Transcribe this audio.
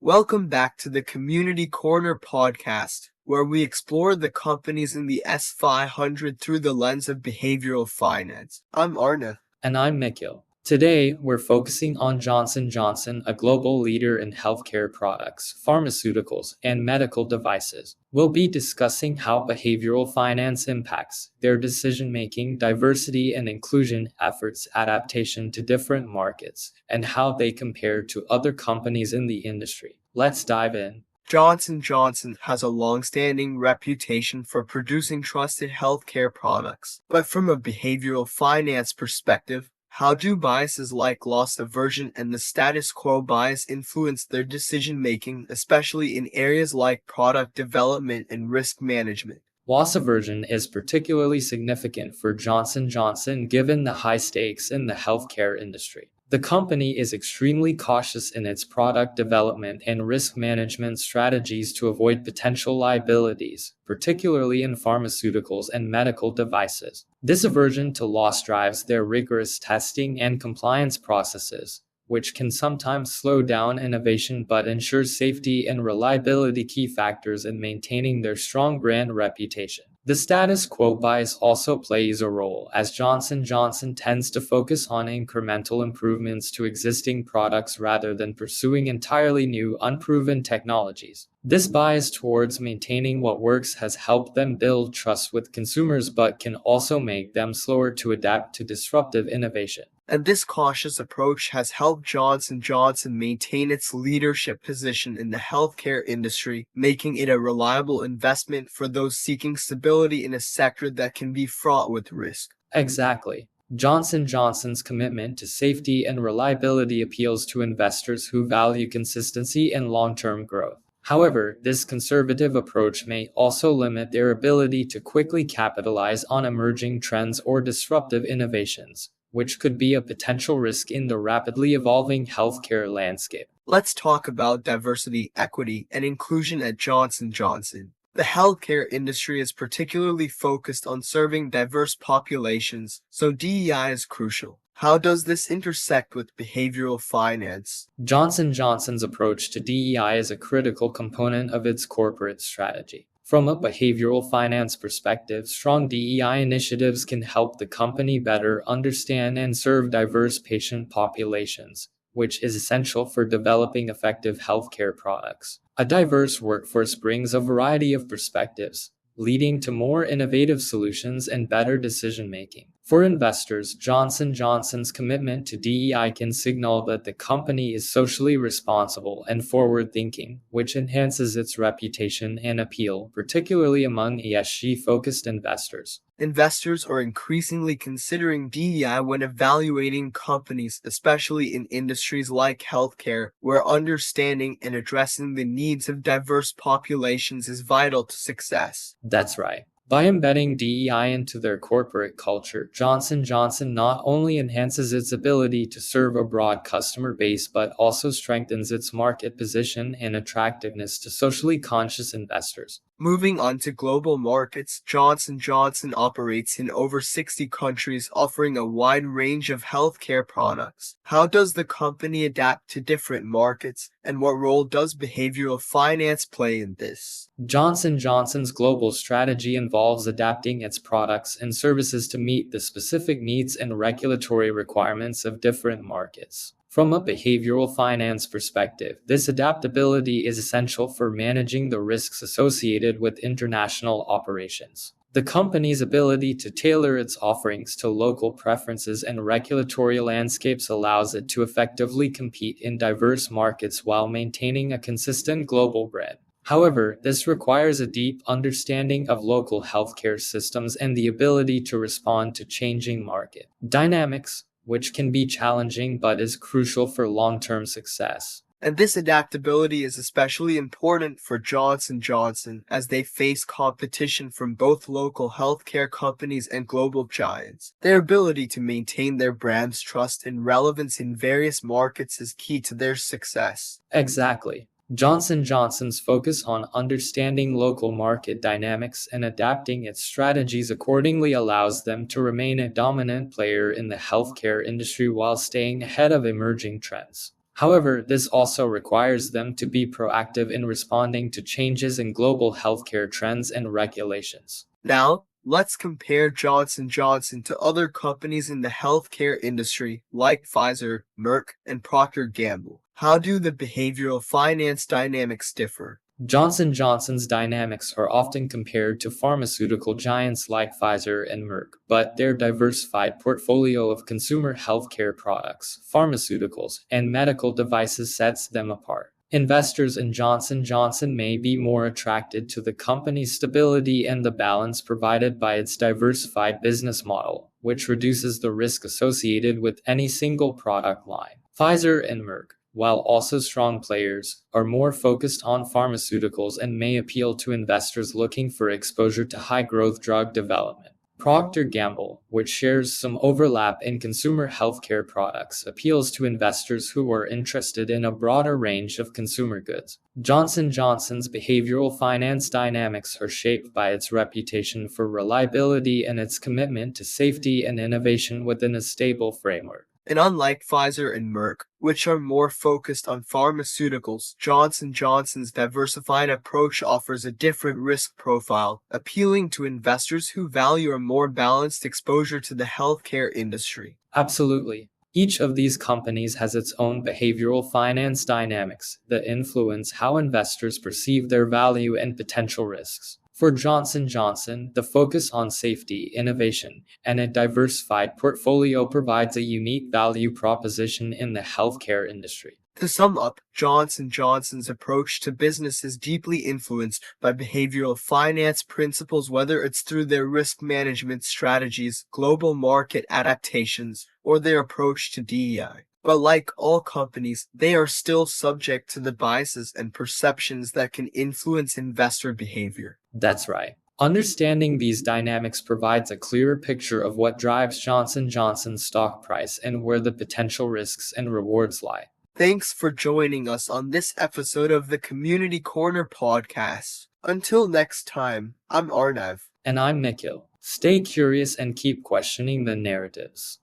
Welcome back to the Community Corner podcast, where we explore the companies in the S500 through the lens of behavioral finance. I'm Arna. And I'm Nikhil. Today, we're focusing on Johnson & Johnson, a global leader in healthcare products, pharmaceuticals, and medical devices. We'll be discussing how behavioral finance impacts their decision-making, diversity and inclusion efforts, adaptation to different markets, and how they compare to other companies in the industry. Let's dive in. Johnson & Johnson has a long-standing reputation for producing trusted healthcare products. But from a behavioral finance perspective, how do biases like loss aversion and the status quo bias influence their decision-making, especially in areas like product development and risk management? Loss aversion is particularly significant for Johnson & Johnson given the high stakes in the healthcare industry. The company is extremely cautious in its product development and risk management strategies to avoid potential liabilities, particularly in pharmaceuticals and medical devices. This aversion to loss drives their rigorous testing and compliance processes, which can sometimes slow down innovation but ensures safety and reliability, key factors in maintaining their strong brand reputation. The status quo bias also plays a role, as Johnson & Johnson tends to focus on incremental improvements to existing products rather than pursuing entirely new, unproven technologies. This bias towards maintaining what works has helped them build trust with consumers but can also make them slower to adapt to disruptive innovation. And this cautious approach has helped Johnson & Johnson maintain its leadership position in the healthcare industry, making it a reliable investment for those seeking stability in a sector that can be fraught with risk. Exactly. Johnson & Johnson's commitment to safety and reliability appeals to investors who value consistency and long-term growth. However, this conservative approach may also limit their ability to quickly capitalize on emerging trends or disruptive innovations, which could be a potential risk in the rapidly evolving healthcare landscape. Let's talk about diversity, equity, and inclusion at Johnson & Johnson. The healthcare industry is particularly focused on serving diverse populations, so DEI is crucial. How does this intersect with behavioral finance? Johnson & Johnson's approach to DEI is a critical component of its corporate strategy. From a behavioral finance perspective, strong DEI initiatives can help the company better understand and serve diverse patient populations, which is essential for developing effective healthcare products. A diverse workforce brings a variety of perspectives, leading to more innovative solutions and better decision-making. For investors, Johnson & Johnson's commitment to DEI can signal that the company is socially responsible and forward-thinking, which enhances its reputation and appeal, particularly among ESG-focused investors. Investors are increasingly considering DEI when evaluating companies, especially in industries like healthcare, where understanding and addressing the needs of diverse populations is vital to success. That's right. By embedding DEI into their corporate culture, Johnson & Johnson not only enhances its ability to serve a broad customer base but also strengthens its market position and attractiveness to socially conscious investors. Moving on to global markets, Johnson & Johnson operates in over 60 countries, offering a wide range of healthcare products. How does the company adapt to different markets, and what role does behavioral finance play in this? Johnson & Johnson's global strategy involves adapting its products and services to meet the specific needs and regulatory requirements of different markets. From a behavioral finance perspective, this adaptability is essential for managing the risks associated with international operations. The company's ability to tailor its offerings to local preferences and regulatory landscapes allows it to effectively compete in diverse markets while maintaining a consistent global brand. However, this requires a deep understanding of local healthcare systems and the ability to respond to changing market dynamics, which can be challenging but is crucial for long-term success. And this adaptability is especially important for Johnson & Johnson as they face competition from both local healthcare companies and global giants. Their ability to maintain their brand's trust and relevance in various markets is key to their success. Exactly. Johnson & Johnson's focus on understanding local market dynamics and adapting its strategies accordingly allows them to remain a dominant player in the healthcare industry while staying ahead of emerging trends. However, this also requires them to be proactive in responding to changes in global healthcare trends and regulations. Now, let's compare Johnson & Johnson to other companies in the healthcare industry like Pfizer, Merck, and Procter & Gamble. How do the behavioral finance dynamics differ? Johnson & Johnson's dynamics are often compared to pharmaceutical giants like Pfizer and Merck, but their diversified portfolio of consumer healthcare products, pharmaceuticals, and medical devices sets them apart. Investors in Johnson & Johnson may be more attracted to the company's stability and the balance provided by its diversified business model, which reduces the risk associated with any single product line. Pfizer and Merck, while also strong players, are more focused on pharmaceuticals and may appeal to investors looking for exposure to high-growth drug development. Procter & Gamble, which shares some overlap in consumer healthcare products, appeals to investors who are interested in a broader range of consumer goods. Johnson & Johnson's behavioral finance dynamics are shaped by its reputation for reliability and its commitment to safety and innovation within a stable framework. And unlike Pfizer and Merck, which are more focused on pharmaceuticals, Johnson & Johnson's diversified approach offers a different risk profile, appealing to investors who value a more balanced exposure to the healthcare industry. Absolutely. Each of these companies has its own behavioral finance dynamics that influence how investors perceive their value and potential risks. For Johnson & Johnson, the focus on safety, innovation, and a diversified portfolio provides a unique value proposition in the healthcare industry. To sum up, Johnson & Johnson's approach to business is deeply influenced by behavioral finance principles, whether it's through their risk management strategies, global market adaptations, or their approach to DEI. But like all companies, they are still subject to the biases and perceptions that can influence investor behavior. That's right. Understanding these dynamics provides a clearer picture of what drives Johnson & Johnson's stock price and where the potential risks and rewards lie. Thanks for joining us on this episode of the Community Corner podcast. Until next time, I'm Arnav. And I'm Nikhil. Stay curious and keep questioning the narratives.